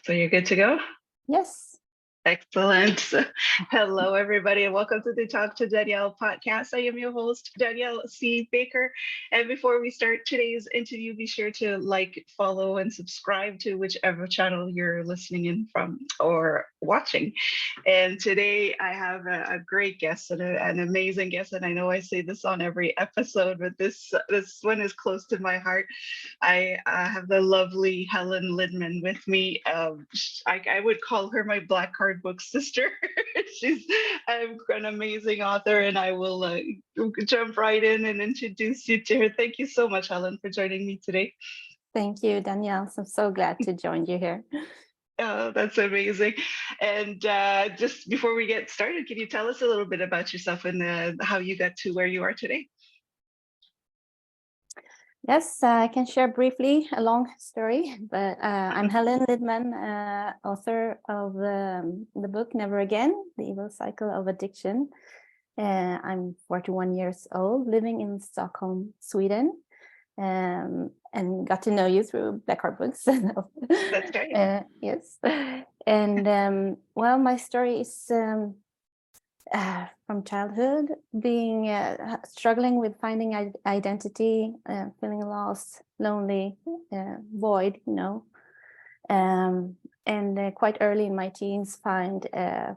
So you're good to go? Yes. Excellent. Hello, everybody, and welcome to the Talk to Danielle podcast. I am your host, Danielle C. Baker. And before we start today's interview, be sure to like, follow, and subscribe to whichever channel you're listening in from or watching. And today I have a great guest and an amazing guest. And I know I say this on every episode, but this one is close to my heart. I have the lovely Helen Lidman with me. I would call her my black card book sister. She's an amazing author, and I will jump right in and introduce you to her. Thank you so much, Helen, for joining me today. Thank you, Danielle. I'm so glad to join you here. Oh, that's amazing. And just before we get started, can you tell us a little bit about yourself and how you got to where you are today? Yes, I can share briefly a long story, but I'm Helen Lidman, author of the book Never Again, The Evil Cycle of Addiction. I'm 41 years old, living in Stockholm, Sweden, and got to know you through Black Heart Books. That's right. Yes. And well, my story is from childhood, being struggling with finding identity, feeling lost, lonely, void, and quite early in my teens find a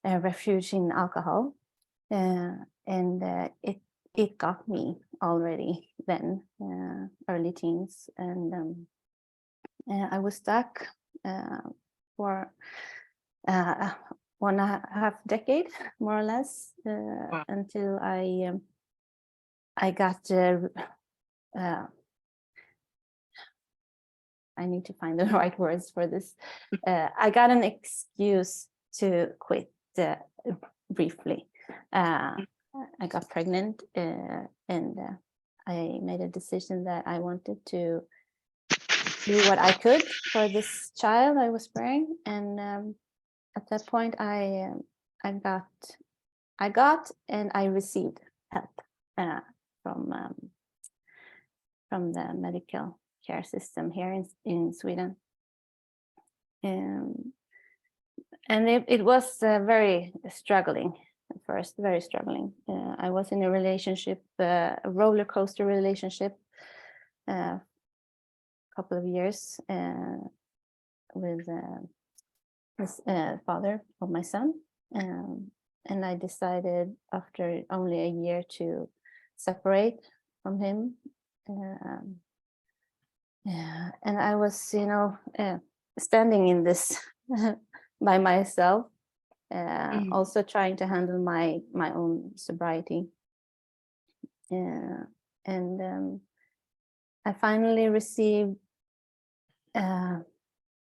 refuge in alcohol, and it got me already then, early teens, and I was stuck for 1.5 decade, more or less, Wow. until I got. I need to find the right words for this. I got an excuse to quit briefly. I got pregnant, and I made a decision that I wanted to do what I could for this child I was bearing, and at that point, I got and I received help from the medical care system here in Sweden, and it was very struggling at first, very struggling. I was in a relationship, a roller coaster relationship, a couple of years with his father of my son, and I decided after only a year to separate from him, and I was standing in this by myself, also trying to handle my own sobriety, and I finally received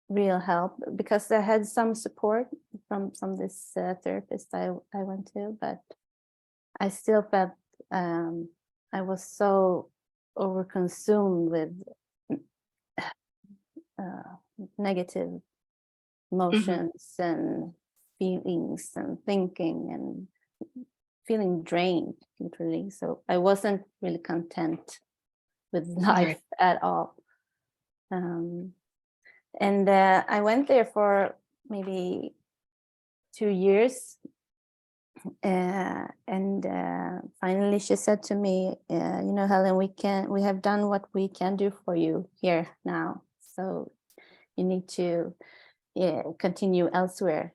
real help, because I had some support from this therapist I went to, but I still felt I was so overconsumed with negative emotions and feelings and thinking and feeling drained, literally. So I wasn't really content with life at all. And I went there for maybe 2 years, and finally she said to me, Helen, we have done what we can do for you here now, so you need to continue elsewhere.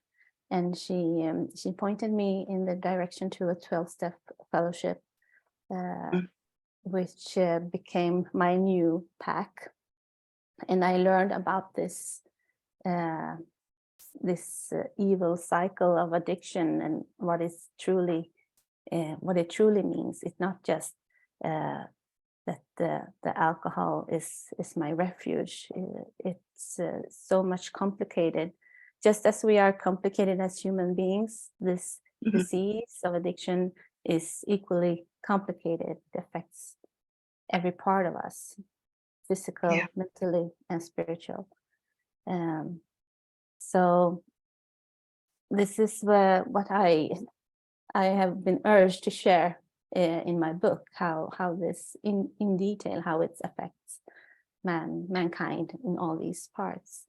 And she pointed me in the direction to a 12-step fellowship, which became my new pack. And I learned about this evil cycle of addiction and what it truly means. It's not just that the alcohol is my refuge. It's so much complicated. Just as we are complicated as human beings, this disease of addiction is equally complicated. It affects every part of us, physical, mentally, and spiritual. So this is what I have been urged to share in my book, how this in detail, how it affects mankind in all these parts.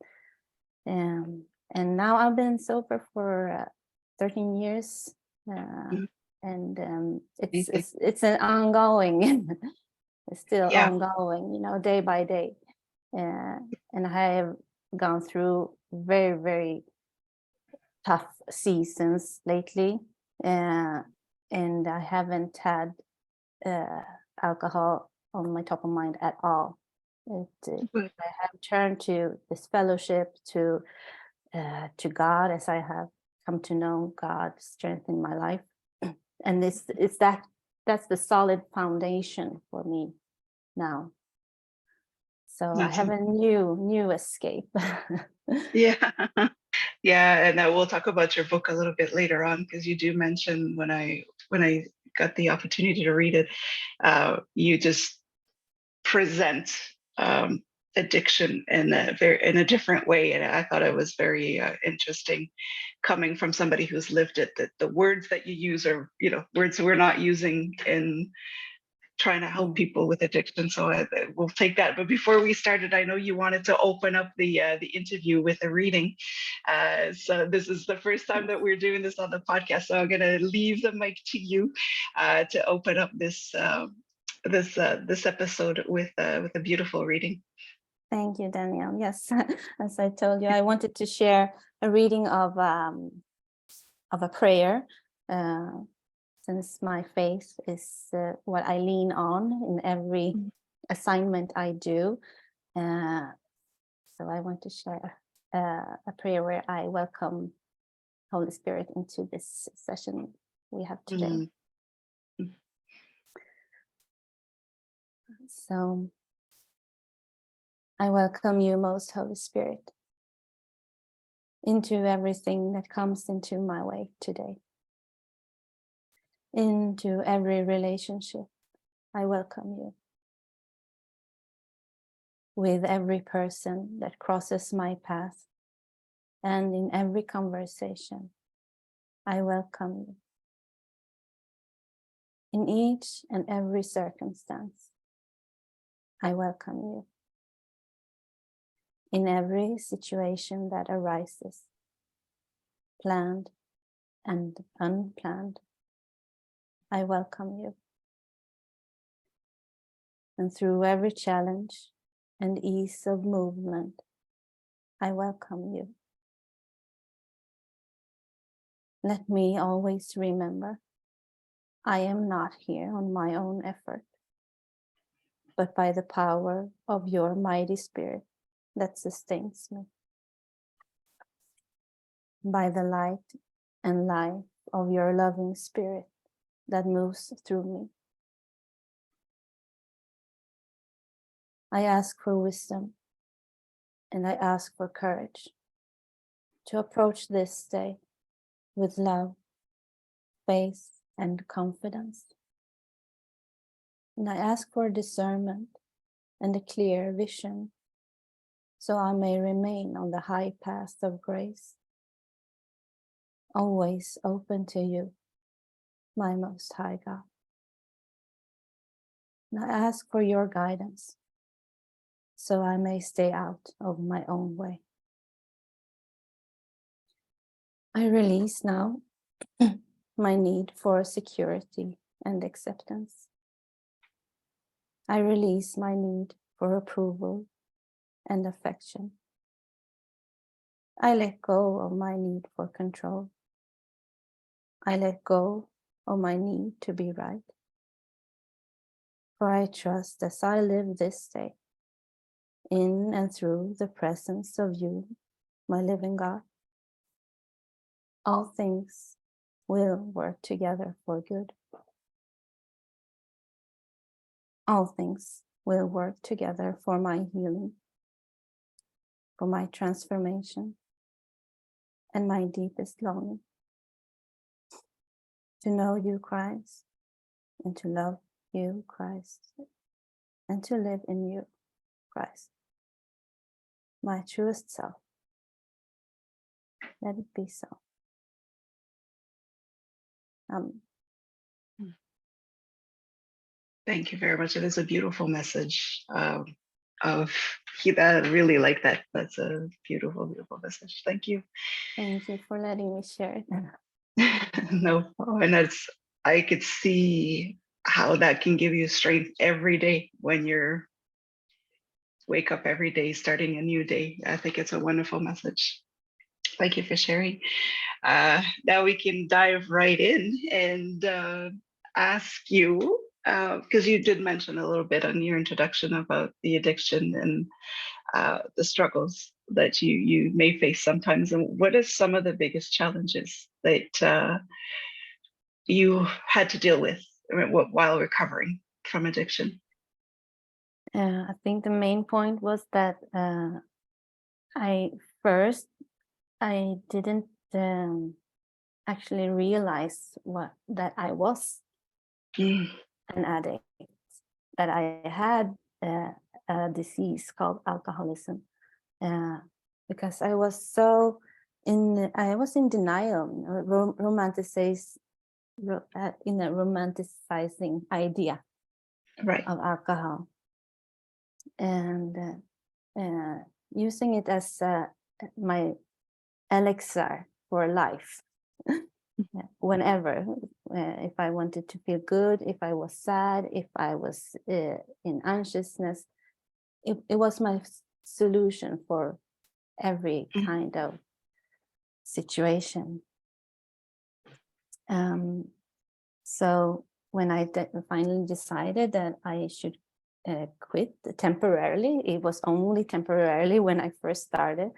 And now I've been sober for 13 years, Mhm. and Amazing. it's an ongoing, it's still Yeah. ongoing, day by day. And I have gone through very, very tough seasons lately, and I haven't had alcohol on my top of mind at all. Good. I have turned to this fellowship, to God, as I have come to know God's strength in my life, and that's the solid foundation for me now. So I That's have a new escape. Yeah. Yeah, and we'll talk about your book a little bit later on because you do mention when I got the opportunity to read it, you just present um, addiction in a different way, and I thought it was very interesting coming from somebody who's lived it. That the words that you use are words we're not using in trying to help Mm. people with addiction. So we'll take that. But before we started, I know you wanted to open up the interview with a reading. So this is the first time that we're doing this on the podcast. So I'm going to leave the mic to you to open up this episode with a beautiful reading. Thank you, Danielle. Yes, as I told you, I wanted to share a reading of a prayer, since my faith is what I lean on in every assignment I do. So I want to share a prayer where I welcome Holy Spirit into this session we have today. Mm. So I welcome you, most Holy Spirit, into everything that comes into my way today. Into every relationship, I welcome you. With every person that crosses my path, and in every conversation, I welcome you. In each and every circumstance, I welcome you. In every situation that arises, planned and unplanned, I welcome you. And through every challenge and ease of movement, I welcome you. Let me always remember, I am not here on my own effort, but by the power of your mighty Spirit that sustains me. By the light and life of your loving Spirit that moves through me. I ask for wisdom, and I ask for courage to approach this day with love, faith, and confidence. And I ask for discernment and a clear vision, so I may remain on the high path of grace, always open to you, my most high God. And I ask for your guidance, so I may stay out of my own way. I release now my need for security and acceptance. I release my need for approval and affection. I let go of my need for control. I let go of my need to be right. For I trust as I live this day, in and through the presence of you, my living God, all things will work together for good. All things will work together for my healing, for my transformation, and my deepest longing to know you, Christ, and to love you, Christ, and to live in you, Christ, my truest self. Let it be so. Thank you very much. It is a beautiful message of I really like that. That's a beautiful, beautiful message. Thank you. Thank you for letting me share it. No, and that's, I could see how that can give you strength every day when you're wake up every day, starting a new day. I think it's a wonderful message. Thank you for sharing. Now we can dive right in and ask you, because you did mention a little bit on your introduction about the addiction and the struggles that you may face sometimes. And what are some of the biggest challenges that you had to deal with while recovering from addiction? I think the main point was that I first I didn't actually realize that I was Mm, an addict, that I had a disease called alcoholism, because I was so I was in denial, in a romanticizing idea right. of alcohol, and using it as my elixir for life. Whenever, if I wanted to feel good, if I was sad, if I was in anxiousness, it was my solution for every Mm, kind of situation. So when I finally decided that I should quit temporarily, it was only temporarily when I first started,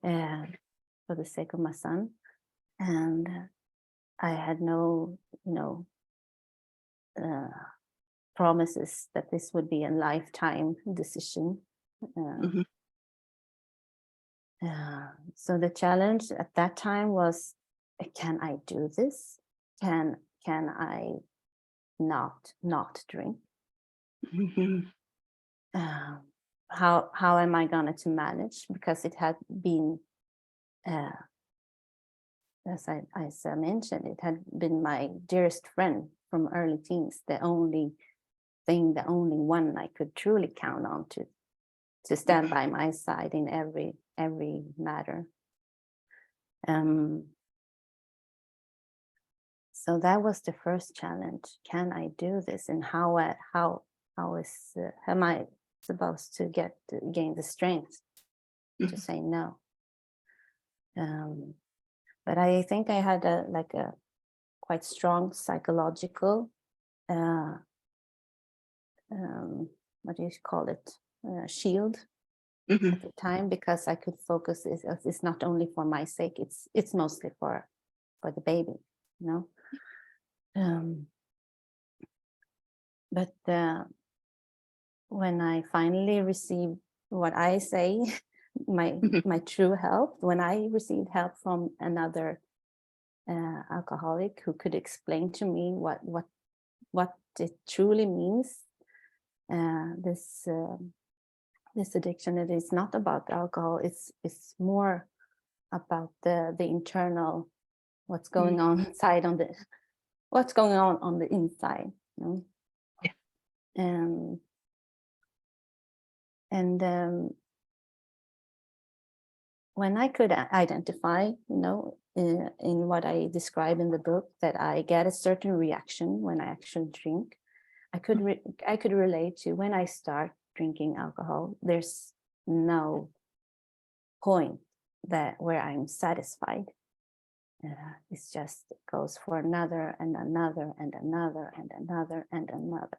for the sake of my son, and I had no, promises that this would be a lifetime decision. mhm, So the challenge at that time was, can I do this? Can I not drink? mhm, How am I going to manage? Because it had been, as I mentioned, it had been my dearest friend from early teens, the only one I could truly count on to stand by my side in every matter. So that was the first challenge. Can I do this? And how am I supposed to gain the strength to mhm, say no? But I think I had a quite strong psychological, uh, what do you call it, shield mhm, at the time, because I could focus. It's not only for my sake. It's mostly for the baby, you know. But when I finally received what I say, mhm, my true help, when I received help from another alcoholic who could explain to me what it truly means, this addiction. It is not about alcohol. It's more about the internal, what's going on inside what's going on the inside, you know? yeah. And when I could identify, in what I describe in the book, that I get a certain reaction when I actually drink, I could relate to when I start drinking alcohol. There's no point where I'm satisfied. It's just, it goes for another and another and another and another and another.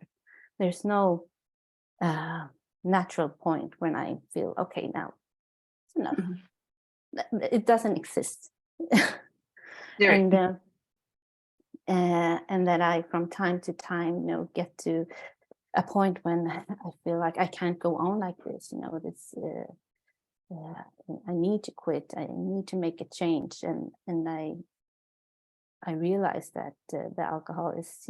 There's no natural point when I feel, okay, now it's enough. Mhm. It doesn't exist. You're right. and that I, from time to time, get to a point when I feel like I can't go on like this. This I need to quit. I need to make a change, and I realize that the alcohol is,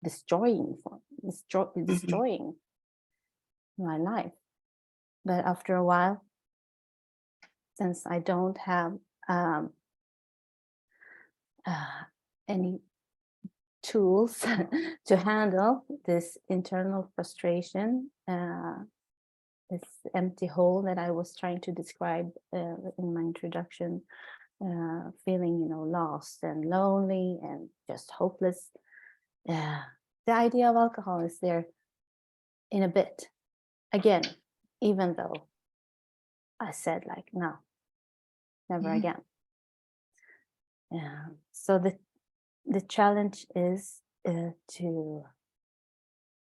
destroying Mhm, destroying my life. But after a while, since I don't have uh, any tools to handle this internal frustration, this empty hole that I was trying to describe in my introduction, feeling, lost and lonely and just hopeless. The idea of alcohol is there in a bit. Again, even though I said like, no, never Mhm. again. So the challenge is to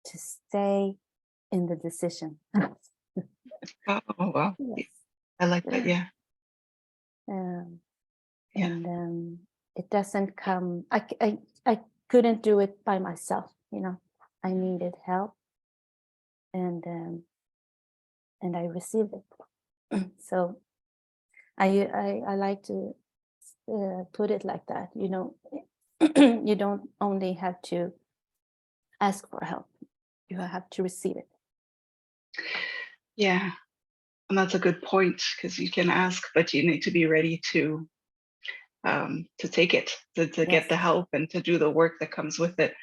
stay in the decision. Oh, wow. Yes. I like that. Yeah. Um, Yeah. and it doesn't come. I couldn't do it by myself. I needed help, and I received it. So I like to put it like that. You don't only have to ask for help; you have to receive it. Yeah. And that's a good point because you can ask, but you need to be ready to take it, to get Yes. the help and to do the work that comes with it.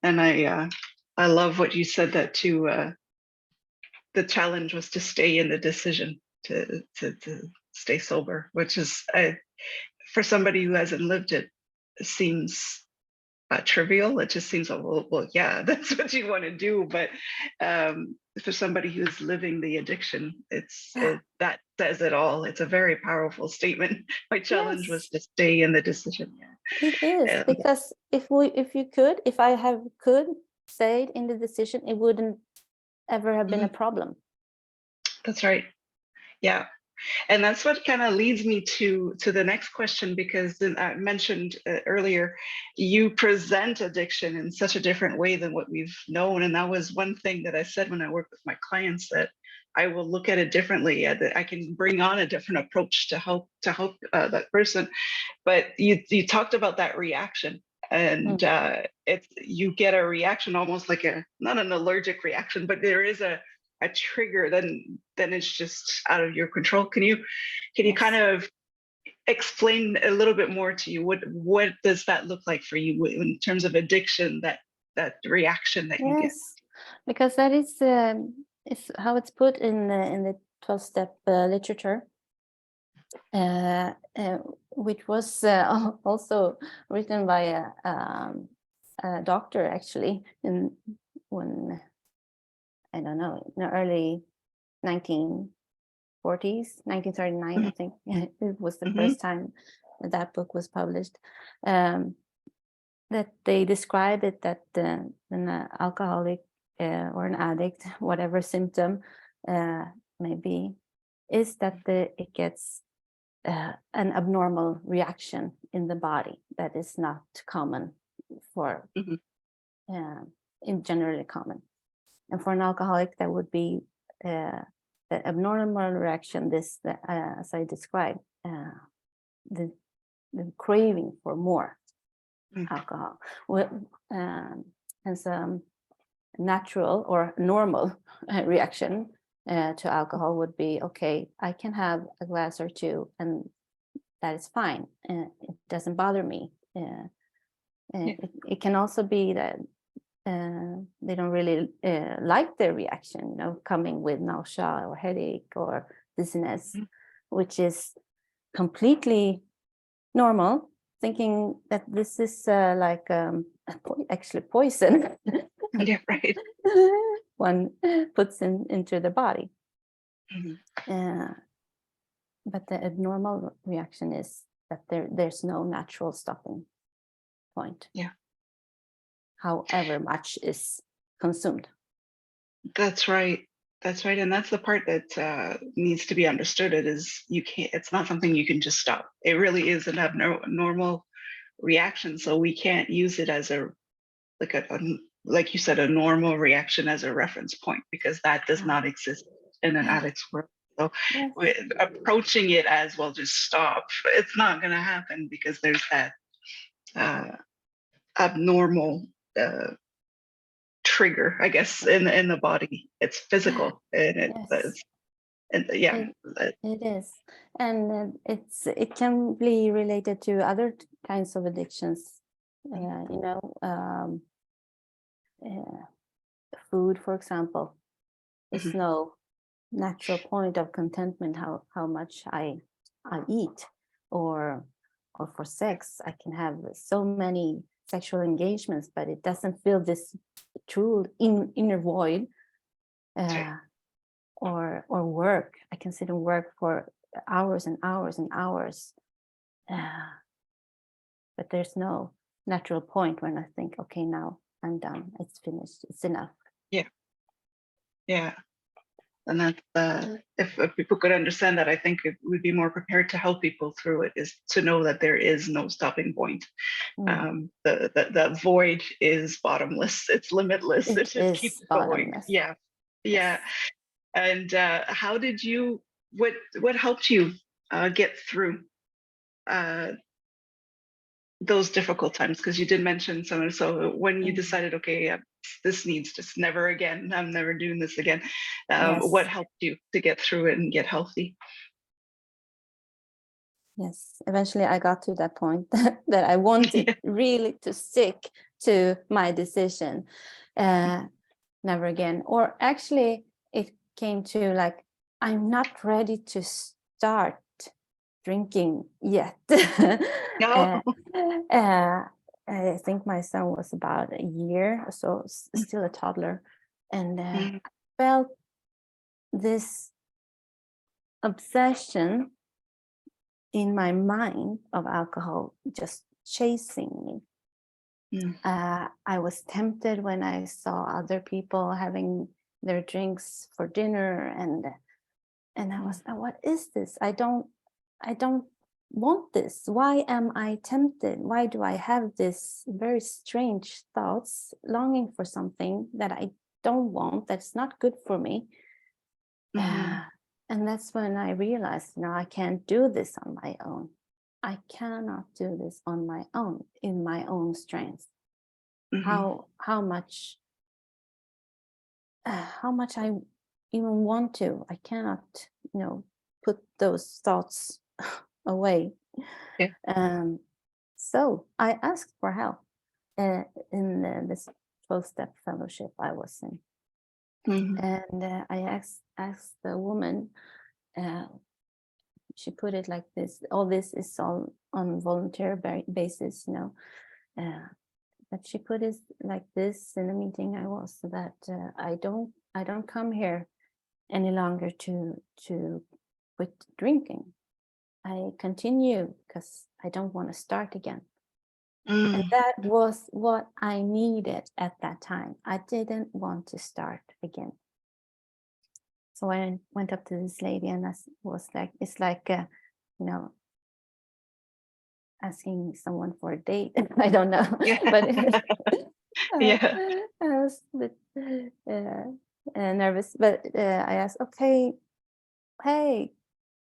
And I love what you said that too. The challenge was to stay in the decision to stay sober, which is for somebody who hasn't lived it, seems trivial. It just seems like, well, yeah, that's what you want to do. But for somebody who's living the addiction, Yeah. that says it all. It's a very powerful statement. My challenge was Yes, to stay in the decision. it is, Yeah, because if I could say it in the decision, it wouldn't ever have been a mhm, problem. that's right. Yeah. And that's what kind of leads me to the next question, because I mentioned earlier, you present addiction in such a different way than what we've known. And that was one thing that I said when I work with my clients, that I will look at it differently, that I can bring on a different approach to help that person. But you talked about that reaction, and Mm. it's, you get a reaction almost like a, not an allergic reaction, but there is a trigger, then it's just out of your control. Can you kind Yes, of explain a little bit more to you, what does that look like for you in terms of addiction, that reaction that you get? yes, because that is how it's put in the 12-step literature, uh, uh, which was also written by a doctor, actually, in when I don't know, in the early 1940s, 1939, I think. It was the Mm-hmm. first time that book was published. Um, that they describe it that an alcoholic or an addict, whatever symptom uh, may be, is that it gets an abnormal reaction in the body that is not common for, Mm-hmm. uh, in generally common. And for an alcoholic, that would be the abnormal reaction, as I described, the, the craving for more alcohol. Well, as a natural or normal reaction to alcohol would be, okay, I can have a glass or two, and that is fine. It doesn't bother me. Yeah. It can also be that they don't really like their reaction, coming with nausea or headache or dizziness, which is completely normal, thinking that this is like actually poison Yeah, right. one puts into the body. Mhm. But the abnormal reaction is that there's no natural stopping point, Yeah, however much is consumed. that's right. That's right. And that's the part that needs to be understood. It is, you can't, it's not something you can just stop. It really is an abnormal reaction. So we can't use it as like like you said, a normal reaction as a reference point, because that does Ah, not exist in an addict's world. So yes, approaching it as, well, just stop, it's not going to happen, because there's that uh, abnormal trigger, I guess, in the body. It's physical, and yes, and yeah, it, it is. And it can be related to other kinds of addictions, uh, food, for example, is mhm, no natural point of contentment, how much I eat, or for sex, I can have so many sexual engagements, but it doesn't fill this true inner void. Or work, I can sit and work for hours and hours and hours, but there's no natural point when I think, okay, now I'm done, it's finished, it's enough. Yeah. And that's if people could understand that, I think it would be more prepared to help people through it, is to know that there is no stopping point. The void is bottomless, it's limitless, it just keeps going. Bottomless. Yeah. Yes. And how did you, what helped you get through those difficult times? Because you did mention some. So when you decided, okay, this needs just never again, I'm never doing this again, what Yes. helped you to get through it and get healthy? Yes, eventually I got to that point that I wanted really to stick to my decision, never again. Or actually, it came to like, I'm not ready to start drinking yet. No. I think my son was about a year or so, still a toddler, and I felt this obsession in my mind of alcohol just chasing me. I was tempted when I saw other people having their drinks for dinner, and I was, oh, what is this? I don't want this. Why am I tempted? Why do I have this very strange thoughts, longing for something that I don't want, that's not good for me? And that's when I realized, no, I can't do this on my own. I cannot do this on my own, in my own strength. How much I even want to, I cannot, put those thoughts away. So I asked for help in this 12-step fellowship I was in. And I asked the woman, she put it like this, all this is all on volunteer basis, but she put it like this in the meeting I was, that I don't come here any longer to quit drinking. I continue because I don't want to start again. And that was what I needed at that time. I didn't want to start again. So I went up to this lady, and I was like, it's like, asking someone for a date. I don't know, but I was a bit nervous. But I asked, okay, hey,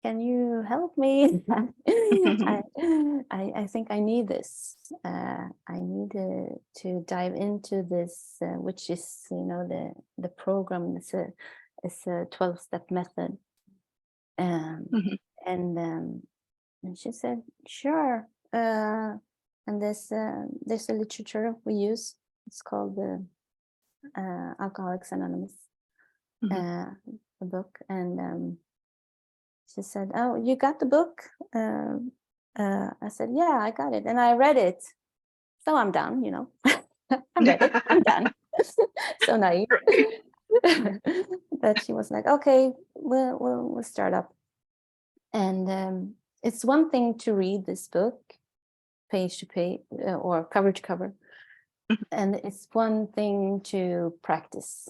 can you help me? I think I need this. I need to dive into this, which is, the program. It's a 12-step method. And she said, sure. And there's a literature we use. It's called the Alcoholics Anonymous, the book. And she said, oh, you got the book? I said, yeah, I got it. And I read it. So I'm done, I read it. I'm done. So naive. But she was like, okay, we'll start up. And it's one thing to read this book page to page or cover to cover, and it's one thing to practice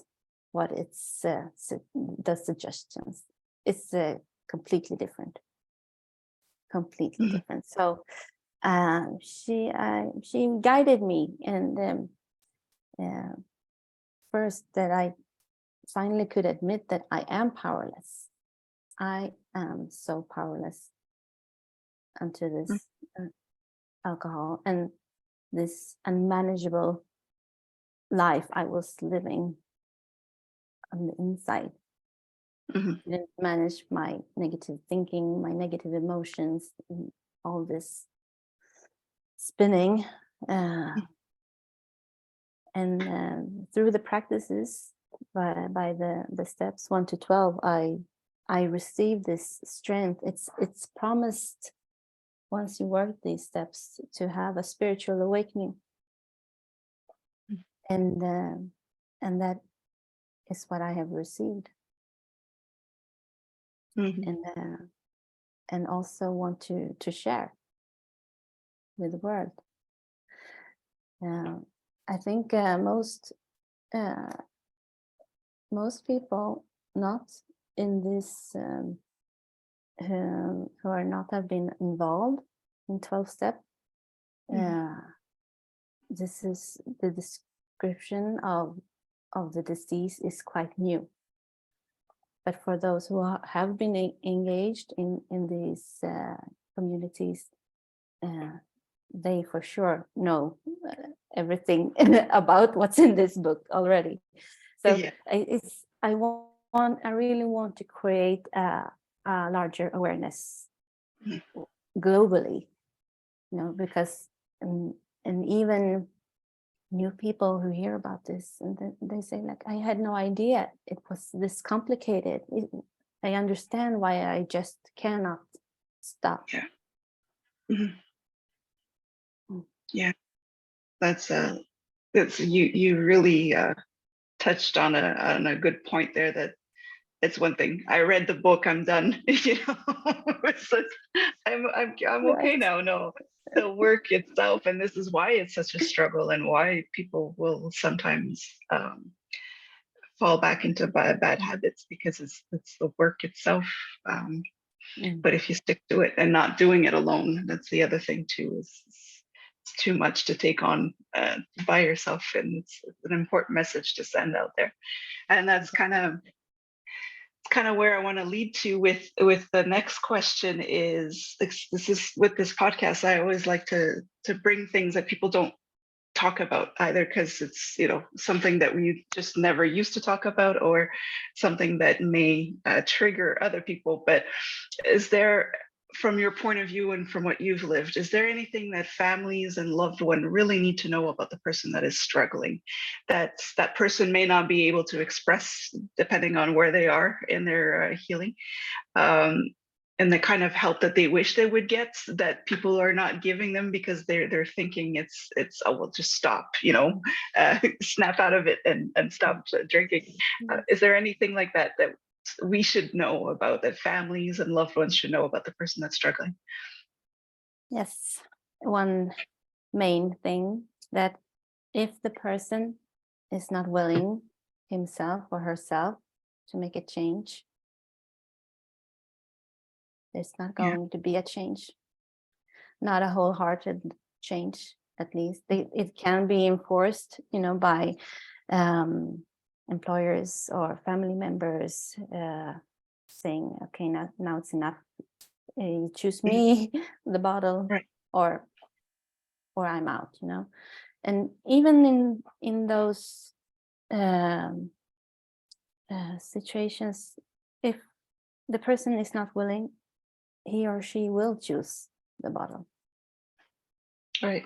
what it's the suggestions. It's completely different. So she guided me, and first, that I finally could admit that I am powerless. I am so powerless unto this alcohol and this unmanageable life I was living on the inside. Didn't manage my negative thinking, my negative emotions, and all this spinning. And through the practices, by the steps 1 to 12, I I receive this strength. It's promised once you work these steps to have a spiritual awakening, and that is what I have received, Mhm. and also want to share with the world. I think most people not in this who are not have been involved in 12 step. Mhm. This is the description of the disease is quite new. But for those who have been engaged in these communities, they for sure know everything about what's in this book already. So Yeah. I really want to create a larger awareness Mhm. globally, because and even new people who hear about this, and they say, like, I had no idea it was this complicated. I understand why I just cannot stop. Yeah. Mhm. Mm. Yeah. That's it's you really touched on a good point there. That it's one thing. I read the book. I'm done. It's like, I'm okay Right. now. No, the work itself, and this is why it's such a struggle, and why people will sometimes fall back into bad habits, because it's the work itself. Um, Mm. but if you stick to it and not doing it alone, that's the other thing too. Is it's too much to take on by yourself, and it's an important message to send out there. And that's kind of where I want to lead to with the next question. Is this is with this podcast, I always like to bring things that people don't talk about, either because it's something that we just never used to talk about, or something that may trigger other people. But is there, from your point of view and from what you've lived, is there anything that families and loved one really need to know about the person that is struggling, that that person may not be able to express depending on where they are in their healing, um, and the kind of help that they wish they would get, that people are not giving them because they're thinking it's oh, well, just stop, snap out of it and stop drinking. Yes. Is there anything like that that we should know about, that families and loved ones should know about the person that's struggling? Yes. One main thing, that if the person is not willing himself or herself to make a change, there's not Yeah. going to be a change, not a wholehearted change. At least it can be enforced, by employers or family members, saying, okay, now it's enough. You choose Mhm. me, the bottle, Right. or I'm out. And even in those um, situations, if the person is not willing, he or she will choose the bottle. Right.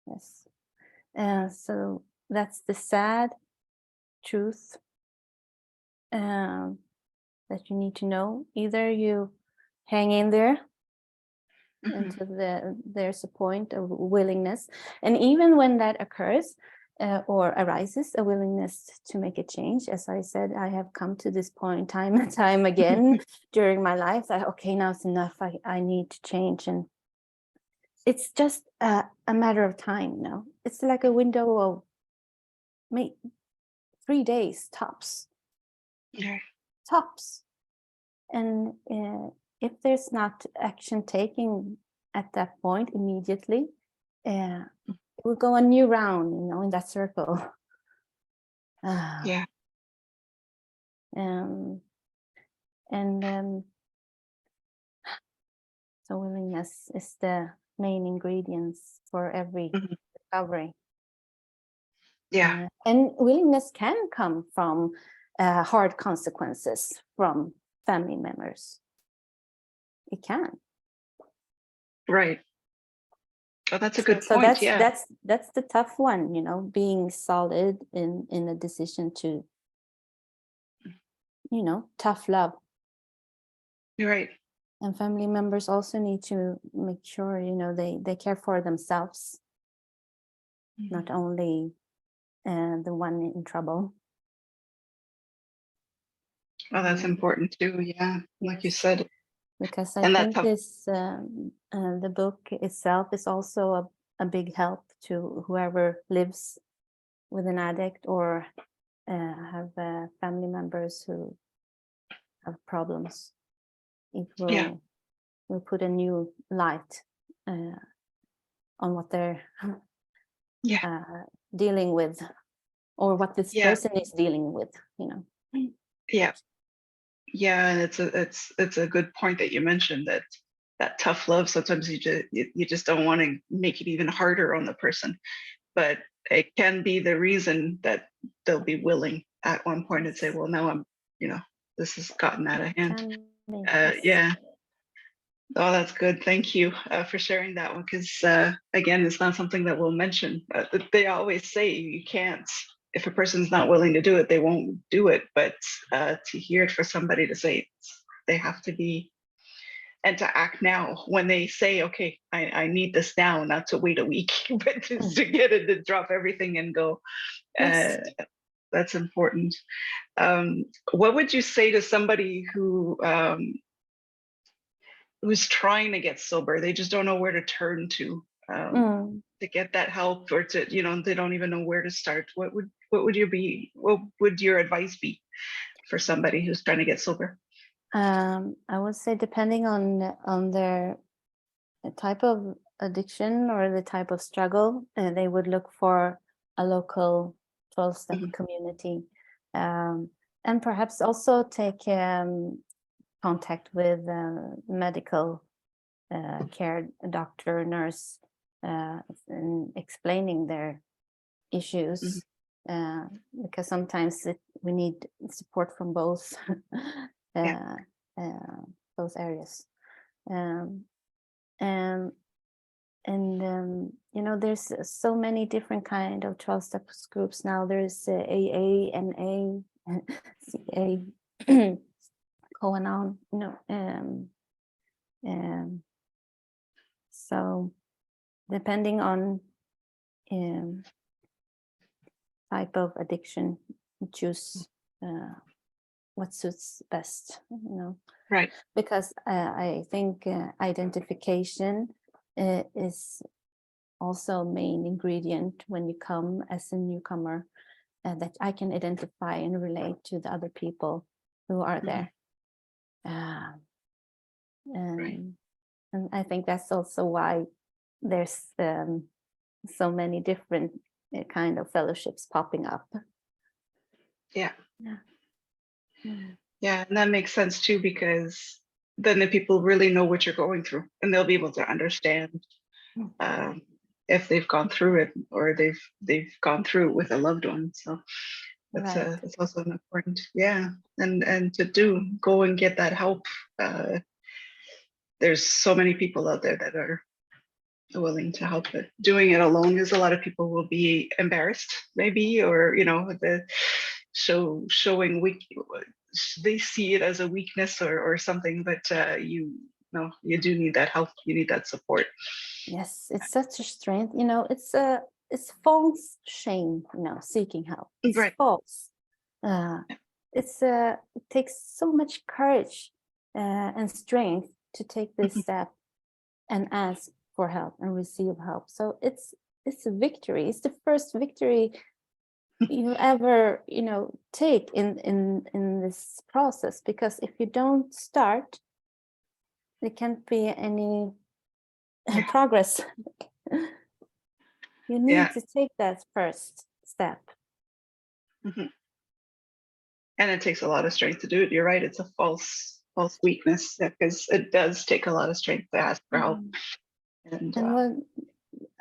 Yes. So that's the sad truth, that you need to know. Either you hang in there Hmm. until there's a point of willingness, and even when that occurs, or arises, a willingness to make a change. As I said, I have come to this point time and time again during my life that, okay, now it's enough. I need to change, and it's just a matter of time. It's like a window of maybe 3 days tops. Yeah. Tops. And if there's not action taken at that point immediately, it will go a new round, in that circle. Ah, Yeah. um, and so willingness is the main ingredients for every Mhm. recovery. Yeah. And willingness can come from hard consequences from family members. It can. Right. Oh, that's a So, good so point. that's Yeah. that's that's the tough one, being solid in a decision to, tough love. You're right. And family members also need to make sure, they care for themselves, Mhm. not only the one in trouble. Oh, that's Um, important too. Yeah, like you yes, said, because I and that think tough. the book itself is also a big help to whoever lives with an addict or have family members who have problems. It Yeah, will put a new light uh, on what they're yeah, uh, dealing with, or what this yeah, person is dealing with. yeah, yeah. And it's a good point that you mentioned that that tough love. Sometimes you just don't want to make it even harder on the person, but it can be the reason that they'll be willing at one point and say, Yes, well, now you know, this has gotten out of it hand. can be. Yes. Yeah. Oh, that's good. Thank you for sharing that one. Because again, it's not something that we'll mention. They always say you can't. If a person's not willing to do it, they won't do it. But to hear it for somebody to say they have to be and to act now when they say, okay, I need this now, not to wait a week, but just Mm. to get it to drop everything and go. Uh, Yes. that's important. What would you say to somebody who's trying to get sober? They just don't know where to turn Mm. to get that help, or to they don't even know where to start. What would your advice be for somebody who's trying to get sober? I would say depending on their type of addiction or the type of struggle, they would look for a local 12-step Mhm, community, and perhaps also take contact with medical care, doctor, nurse, and explaining their mhm. issues, uh, because sometimes we need support from both Yeah, uh, uh, those areas. Um, and there's so many different kind of 12 steps groups now. There's AA, NA, CA, going on, um, so depending on um, type of addiction, choose uh, what suits best, right. because I think identification is also main ingredient when you come as a newcomer, that I can identify and relate to the other people who are Mhm, there. Uh, right. and I think that's also why there's so many different kind of fellowships popping up. Yeah, Yeah. Mm. yeah, and that makes sense too, because then the people really know what you're going through, and they'll be able to understand Mm. um, if they've gone through it, or they've gone through it with a loved one. So Right. that's also an important, yeah. And to do go and get that help. Uh, there's so many people out there that are willing to help. But doing it alone is, a lot of people will be embarrassed, maybe, or the showing weak. They see it as a weakness or something, but you know, you do need that help. You need that support. Yes, it's such a strength. It's false shame. Seeking help. It's Right. false. Uh, it takes so much courage and strength to take this step and ask for help and receive help. So it's a victory. It's the first victory you ever take in this process, because if you don't start, there can't be any Yeah. progress. You need Yeah. to take that first step. Mhm. And it takes a lot of strength to do it. You're right. It's a false weakness, because it does take a lot of strength to ask for help. Mhm. And And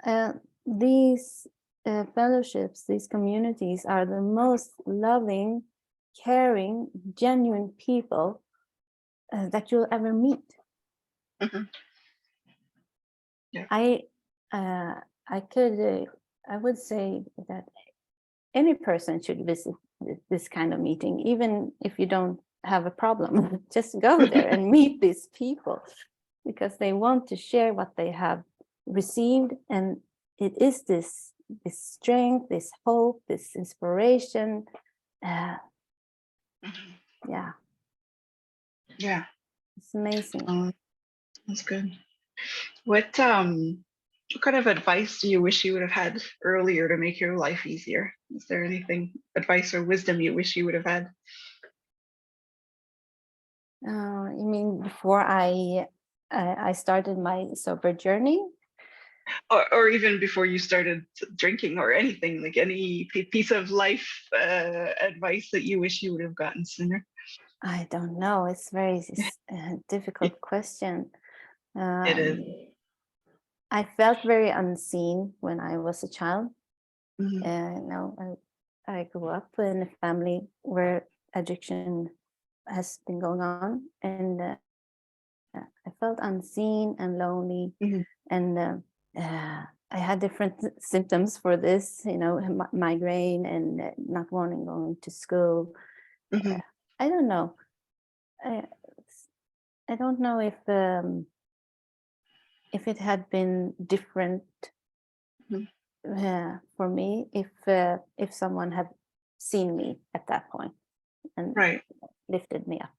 uh, these fellowships, these communities are the most loving, caring, genuine people that you'll ever meet. mhm, yeah. I uh, I would say that any person should visit this kind of meeting, even if you don't have a problem. Just go there and meet these people, because they want to share what they have received, and it is this strength, this hope, this inspiration. Uh, yeah, Yeah. it's amazing. That's good. What kind of advice do you wish you would have had earlier to make your life easier? Is there anything, advice or wisdom you wish you would have had? You mean before I started my sober journey? Or even before you started drinking or anything, like any piece of life advice that you wish you would have gotten sooner? I don't know. It's very difficult question. It is. I felt very unseen when I was a child. Mhm. I grew up in a family where addiction has been going on, and I felt unseen and lonely, Mhm. and I had different symptoms for this, migraine and not wanting going to school. Mhm. I don't know. I, I don't know if it had been different Mhm. for me if someone had seen me at that point and Right. lifted me up.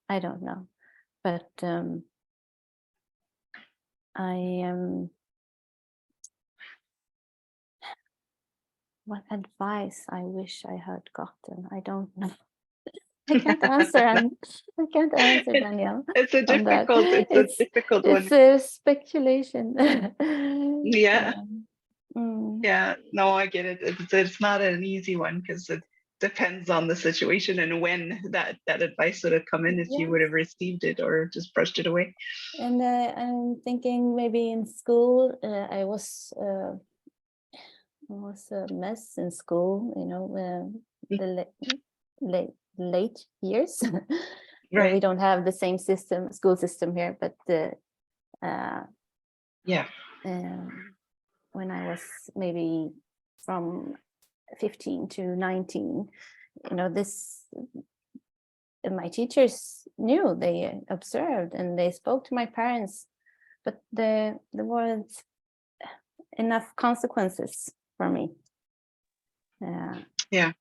I don't know, but I am. What advice I wish I had gotten? I don't know. I can't answer. I can't answer, It- Danielle, it's a on that. difficult, it's a It's difficult one. it's a speculation. Yeah. Um, mm, Yeah, no, I get it. It's not an easy one because it depends on the situation and when that advice would have come in, if you would yes, have received it or just brushed it away. and I'm thinking maybe in school I was a mess in school. The late years where Right. we don't have the same school system here, but uh, Yeah. um, when I was maybe from 15 to 19, this my teachers knew, they observed, and they spoke to my parents, but there weren't enough consequences for me. Yeah.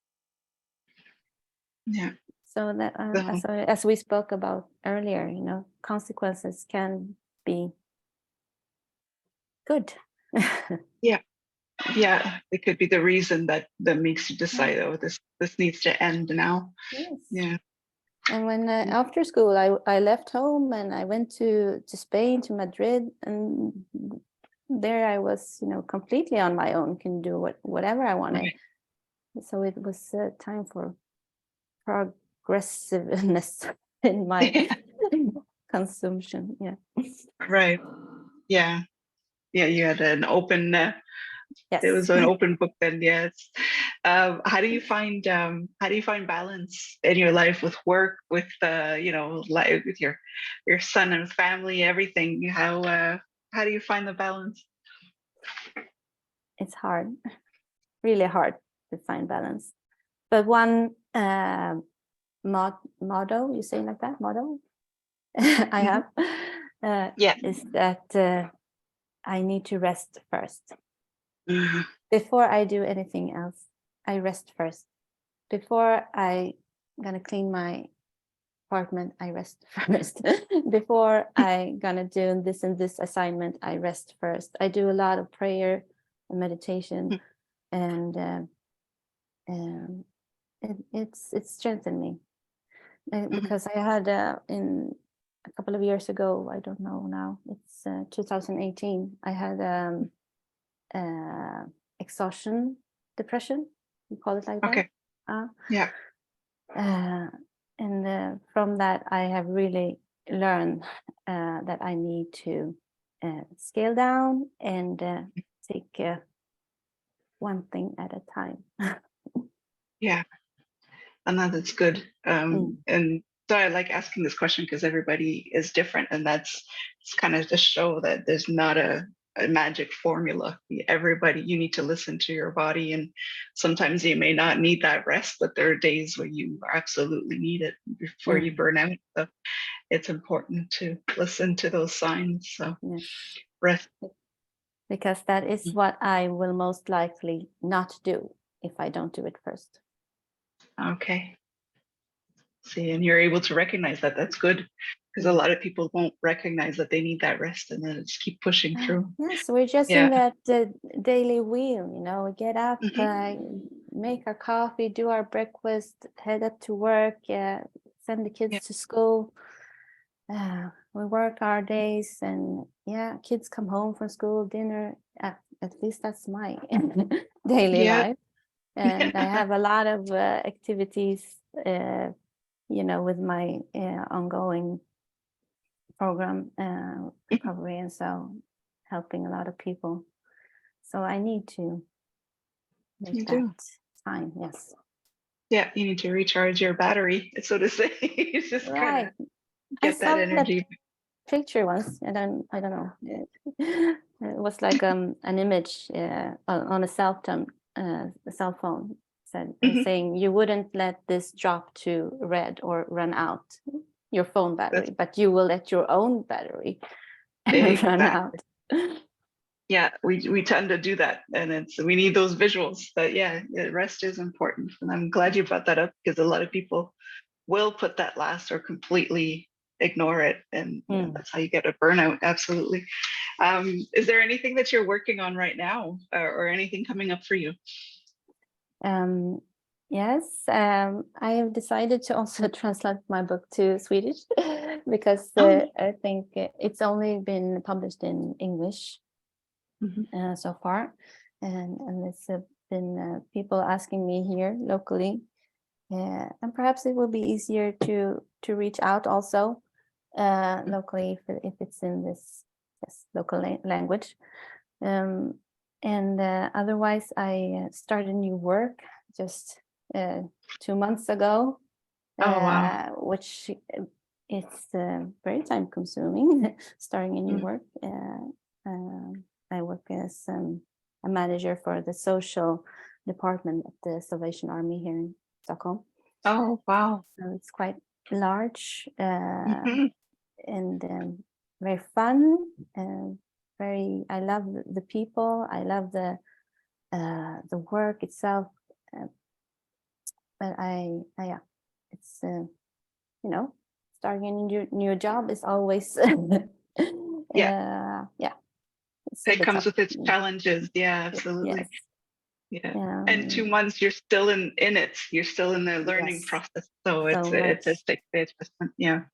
Yeah. So that So, as we spoke about earlier, consequences can be good. yeah. Yeah. It could be the reason that makes you decide, oh, this needs to end now. Yes. Yeah. And when after school, I left home and I went to Spain, to Madrid, and there I was, completely on my own, can do whatever I wanted. Right. So it was time for progressiveness in my consumption. Yeah. Right. Yeah. Yeah. You had an open it Yes. was an open book then. Yes. How do you find balance in your life with work, with life with your son and family, everything? How do you find the balance? It's hard, really hard to find balance. But one motto, you say like that, motto, I Hmm. have, uh, Yeah. is that I need to rest first. Mhm. Before I do anything else, I rest first. Before I gonna clean my apartment, I rest first. Before I gonna do this and this assignment, I rest first. I do a lot of prayer and meditation, and it's strengthened me. Mhm. Because I had in a couple of years ago, I don't know now, it's 2018, I had uh, exhaustion depression, you call it like that. Okay. Uh, Yeah. uh, and from that, I have really learned that I need to scale down and take one thing at a time. Yeah. And that's good. Mm, And so I like asking this question because everybody is different, and that's it's kind of to show that there's not a magic formula. Everybody, you need to listen to your body, and sometimes you may not need that rest, but there are days where you absolutely need it before you Mm, burn out. So it's important to listen to those signs. So yes. rest. Because that is what I will most likely not do if I don't do it first. Okay. See, and you're able to recognize that. That's good, because a Mm. lot of people won't recognize that they need that rest, and then just keep pushing through. Yes, we're just Yeah. in that daily wheel, we get up, Hmm. make our coffee, do our breakfast, head up to work, send the Yeah. kids to school. We work our days, and kids come home from school, dinner. At least that's my daily Yeah. life. And I have a lot of activities, with my ongoing program, recovery, and so helping a lot of people. So I need to make You that do. time. Yes, Yeah, you need to recharge your battery, so to say. You just kind of right. I get that saw that energy. picture once. I don't know. It was like an image on a cell phone, Mhm. saying you wouldn't let this drop to red or run out your phone That's battery, but you will let your own battery run exactly. out. Yeah, we tend to do that, and we need those visuals. But yeah, rest is important, and I'm glad you brought that up, because a lot of people will put that last or completely ignore it, and Mm. that's how you get a burnout. Absolutely. Is there anything that you're working on right now, or anything coming up for you? Um, yes, I have decided to also translate my book to Swedish because Oh. I think it's only been published in English Mhm. so far, and it's been people asking me here locally, and perhaps it will be easier to reach out also locally if it's in this local language. Um, and otherwise, I started new work just 2 months ago, Oh, wow. which it's very time consuming starting a new Mm. work. I work as a manager for the social department at the Salvation Army here in Stockholm. Oh, wow. So it's quite large Mhm. and very fun. I love the people. I love the work itself. Uh, but yeah, it's starting a new job is always Yeah, yeah, it's a it bit comes tough. with its challenges. Yeah, absolutely. Yes. Yeah. And Um, 2 months, you're still in it. You're still in the learning yes, process. So so it's a much. 6-day adjustment. Yeah.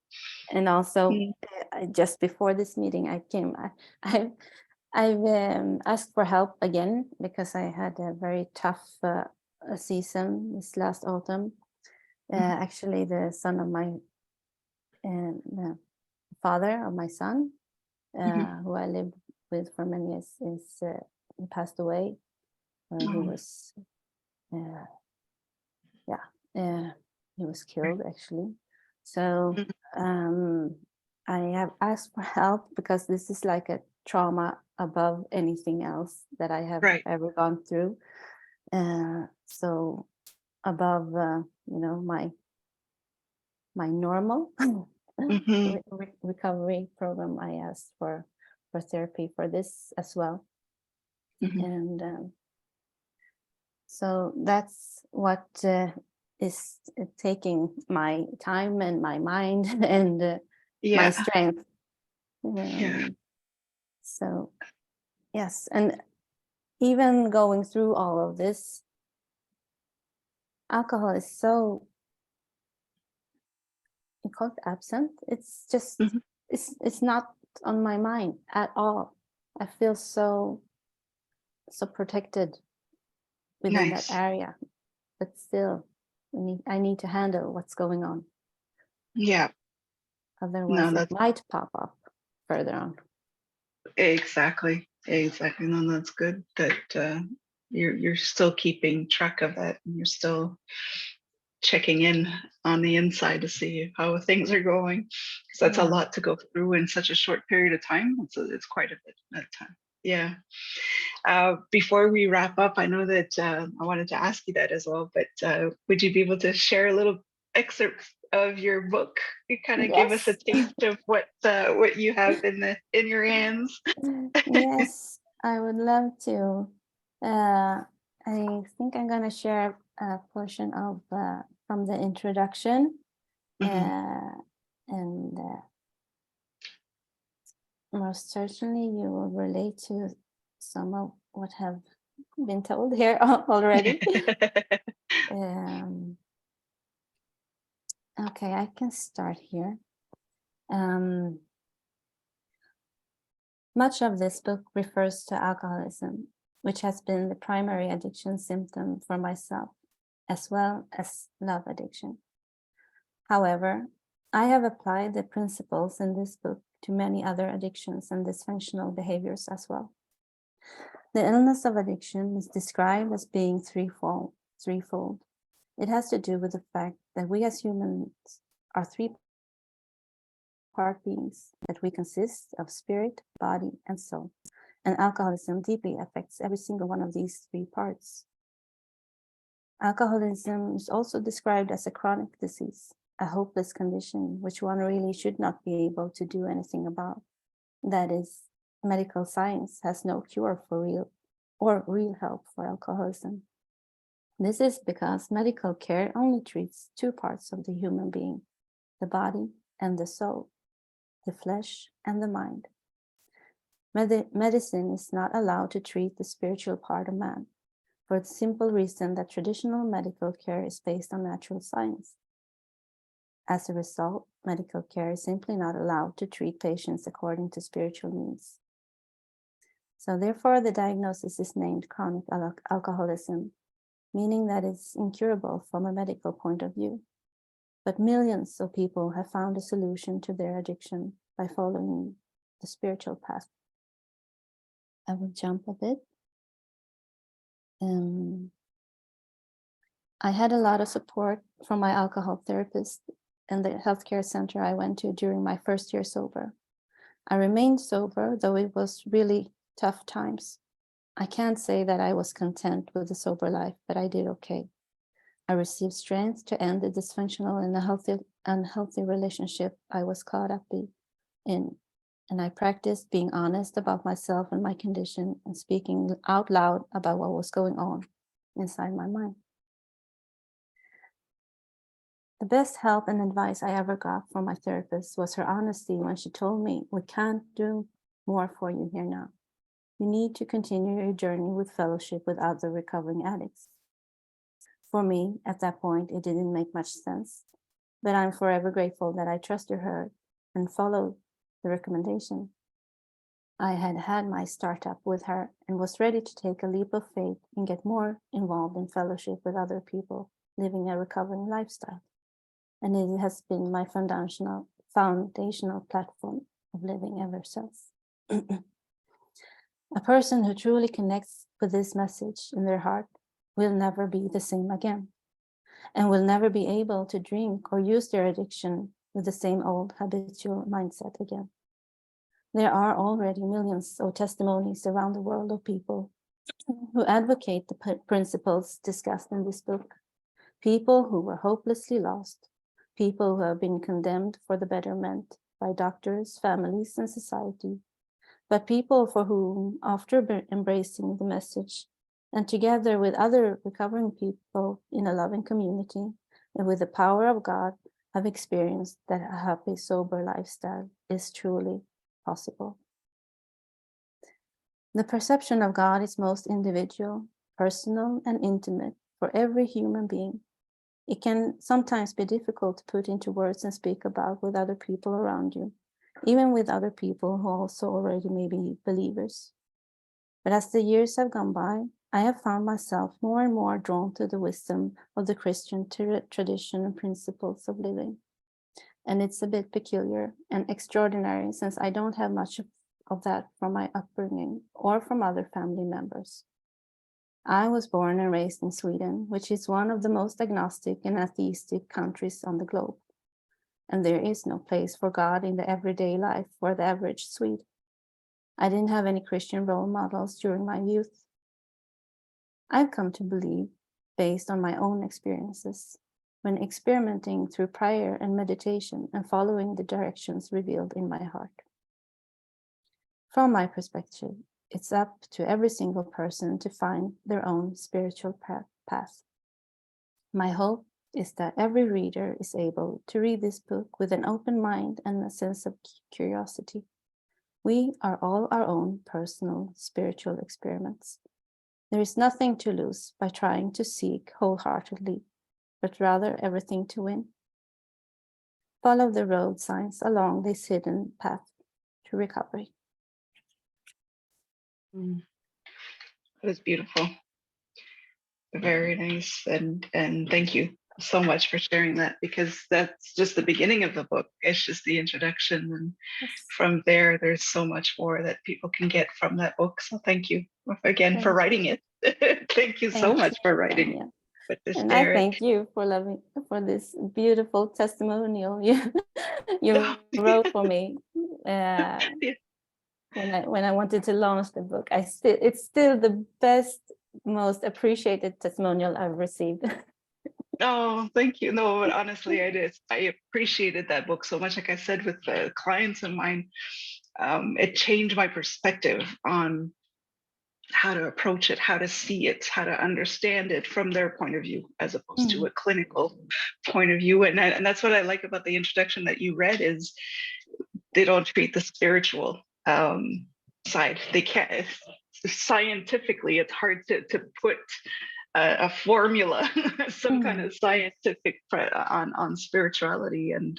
And also, Mm. just before this meeting, I I've asked for help again because I had a very tough season this last autumn. Mhm. Actually, the son of my the father of my son, Mhm. who I lived with for many years, is passed away. He Oh, was, uh, yeah, he was right. killed actually. So Mhm. um, I have asked for help because this is like a trauma above anything else that I have Right. ever gone through. So above, my normal Mhm. recovery program, I asked for therapy for this as well, Mhm. and so that's what is taking my time and my mind and my Yeah. strength. Yeah. Um, so yes, and even going through all of this, alcohol is so you call it absent. It's just Mhm. it's not on my mind at all. I feel so protected within that Nice. area, but still, I need to handle what's going on. Yeah. No, Otherwise, it that's might pop up further on. exactly. Exactly. No, that's good that you're still keeping track of that, and you're still checking in on the inside to see how things are going, because that's a Yeah, lot to go through in such a short period of time. It's quite a bit at time. Yeah. Before we wrap up, I know that I wanted to ask you that as well, but would you be able to share a little excerpt of your book? You kind of give us a Yes. taste of what you have in your hands. Yes, I would love to. I think I'm going to share a portion of from the introduction, Hmm. and most certainly you will relate to some of what have been told here already. Um, okay, I can start here. Um, Much of this book refers to alcoholism, which has been the primary addiction symptom for myself, as well as love addiction. However, I have applied the principles in this book to many other addictions and dysfunctional behaviors as well. The illness of addiction is described as being threefold. It has to do with the fact that we as humans are three-part beings, that we consist of spirit, body, and soul. And alcoholism deeply affects every single one of these three parts. Alcoholism is also described as a chronic disease, a hopeless condition, which one really should not be able to do anything about. That is, medical science has no cure for real help for alcoholism. This is because medical care only treats two parts of the human being, the body and the soul, the flesh and the mind. Medicine is not allowed to treat the spiritual part of man, for the simple reason that traditional medical care is based on natural science. As a result, medical care is simply not allowed to treat patients according to spiritual needs. So therefore, the diagnosis is named chronic alcoholism, meaning that it's incurable from a medical point of view. But millions of people have found a solution to their addiction by following the spiritual path. I will jump a bit. I had a lot of support from my alcohol therapist and the healthcare center I went to during my first year sober. I remained sober, though it was really tough times. I can't say that I was content with the sober life, but I did okay. I received strength to end the dysfunctional and unhealthy relationship I was caught up in. And I practiced being honest about myself and my condition and speaking out loud about what was going on inside my mind. The best help and advice I ever got from my therapist was her honesty when she told me, "We can't do more for you here now. You need to continue your journey with fellowship with other recovering addicts." For me, at that point, it didn't make much sense, but I'm forever grateful that I trusted her and followed the recommendation. I had had my startup with her and was ready to take a leap of faith and get more involved in fellowship with other people living a recovering lifestyle. And it has been my foundational platform of living ever since. A person who truly connects with this message in their heart will never be the same again, and will never be able to drink or use their addiction with the same old habitual mindset again. There are already millions of testimonies around the world of people who advocate the principles discussed in this book. People who were hopelessly lost, people who have been condemned for the betterment by doctors, families, and society, but people for whom, after embracing the message, and together with other recovering people in a loving community, and with the power of God, have experienced that a happy, sober lifestyle is truly possible. The perception of God is most individual, personal, and intimate for every human being. It can sometimes be difficult to put into words and speak about with other people around you, even with other people who also already may be believers. But as the years have gone by, I have found myself more and more drawn to the wisdom of the Christian tradition and principles of living. And it's a bit peculiar and extraordinary since I don't have much of that from my upbringing or from other family members. I was born and raised in Sweden, which is one of the most agnostic and atheistic countries on the globe. And there is no place for God in the everyday life for the average Swede. I didn't have any Christian role models during my youth. I've come to believe, based on my own experiences, when experimenting through prayer and meditation and following the directions revealed in my heart. From my perspective, it's up to every single person to find their own spiritual path. My hope is that every reader is able to read this book with an open mind and a sense of curiosity. We are all our own personal spiritual experiments. There is nothing to lose by trying to seek wholeheartedly, but rather everything to win. Follow the road signs along this hidden path to recovery. That was beautiful. Very nice. And thank you so much for sharing that, because that's just the beginning of the book. It's just the introduction. And from there, there's so much more that people can get from that book. So thank you again for writing it. Thank you so much for writing it. And I thank you for this beautiful testimonial you wrote for me. When I wanted to launch the book, it's still the best, most appreciated testimonial I've received. Oh, thank you. No, but honestly, I appreciated that book so much. Like I said, with the clients of mine, it changed my perspective on how to approach it, how to see it, how to understand it from their point of view, as opposed to a clinical point of view. And that's what I like about the introduction that you read, is they don't treat the spiritual side. They can't, scientifically, it's hard to put a formula, some kind of scientific on spirituality. And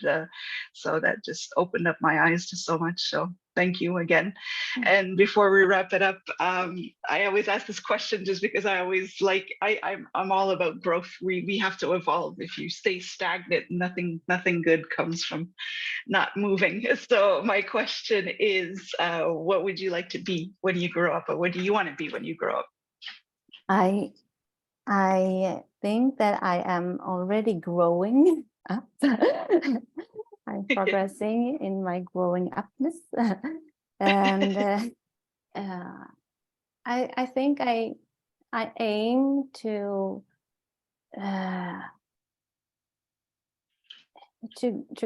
so that just opened up my eyes to so much. So thank you again. And before we wrap it up, I always ask this question just because I always I'm all about growth. We have to evolve. If you stay stagnant, nothing good comes from not moving. So my question is, what would you like to be when you grow up, or what do you want to be when you grow up? I think that I am already growing up. I'm progressing in my growing upness. And I think I aim to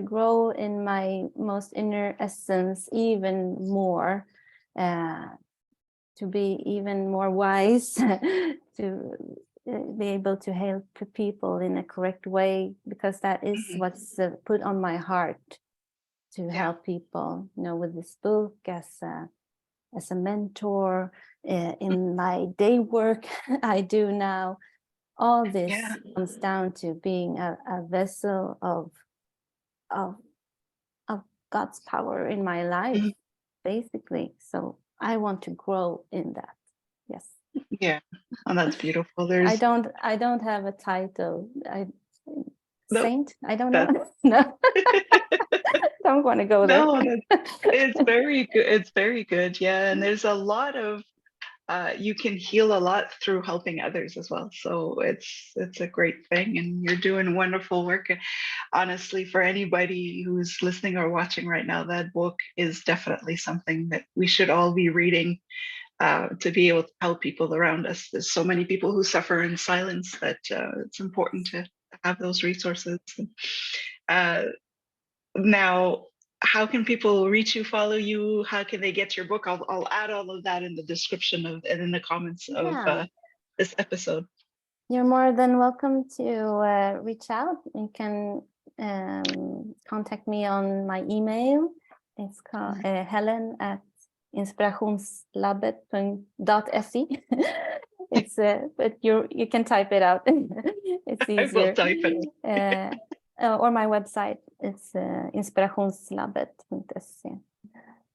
grow in my most inner essence even more, to be even more wise, to be able to help people in a correct way, because that is what's put on my heart, to help people, with this book, as a mentor, in my day work I do now. All this comes down to being a vessel of God's power in my life, basically. So I want to grow in that. Yes. Yeah, and that's beautiful. I don't have a title. Saint? I don't know. No. Don't want to go there. No, it's very good. It's very good. Yeah, and there's a lot of you can heal a lot through helping others as well. So it's a great thing, and you're doing wonderful work. Honestly, for anybody who's listening or watching right now, that book is definitely something that we should all be reading, to be able to help people around us. There's so many people who suffer in silence that it's important to have those resources. Now, how can people reach you, follow you? How can they get your book? I'll add all of that in the description and in the comments of this episode. You're more than welcome to reach out. You can contact me on my email. It's called helen@inspirationslabbet.se. It's but you can type it out. It's easier. I will type it. Or my website. It's inspirationslabbet.se.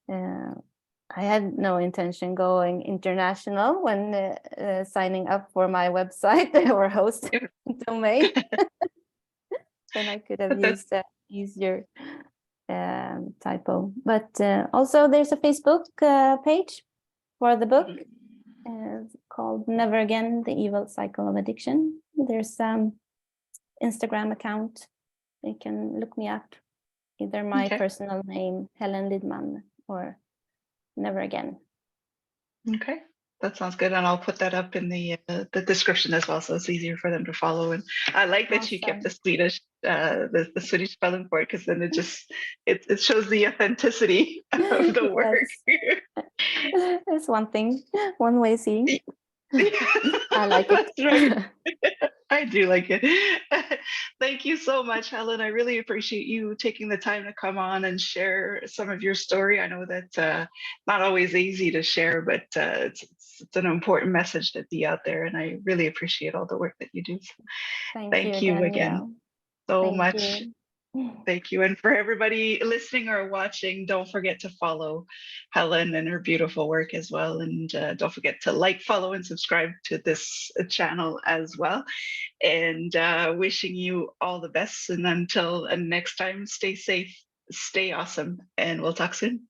I had no intention going international when signing up for my website or host domain. Then I could have used that easier typo. But also there's a Facebook page for the book called Never Again, The Evil Cycle of Addiction. There's Instagram account. You can look me up, either my personal name, Helen Lidman, or Never Again. Okay. That sounds good, and I'll put that up in the description as well, so it's easier for them to follow. And I like that you kept Awesome. the Swedish spelling for it, because then it shows the authenticity of the work. Yes, it's one thing, one way seeing. I like it. That's right. I do like it. Thank you so much, Helen. I really appreciate you taking the time to come on and share some of your story. I know that not always easy to share, but it's an important message to be out there, and I really appreciate all the work that you do. So Thank thank you, you again Danielle. so Thank much. you. Thank you. And for everybody listening or watching, don't forget to follow Helen and her beautiful work as well. And don't forget to like, follow, and subscribe to this channel as well. And wishing you all the best. And until next time, stay safe, stay awesome, and we'll talk soon.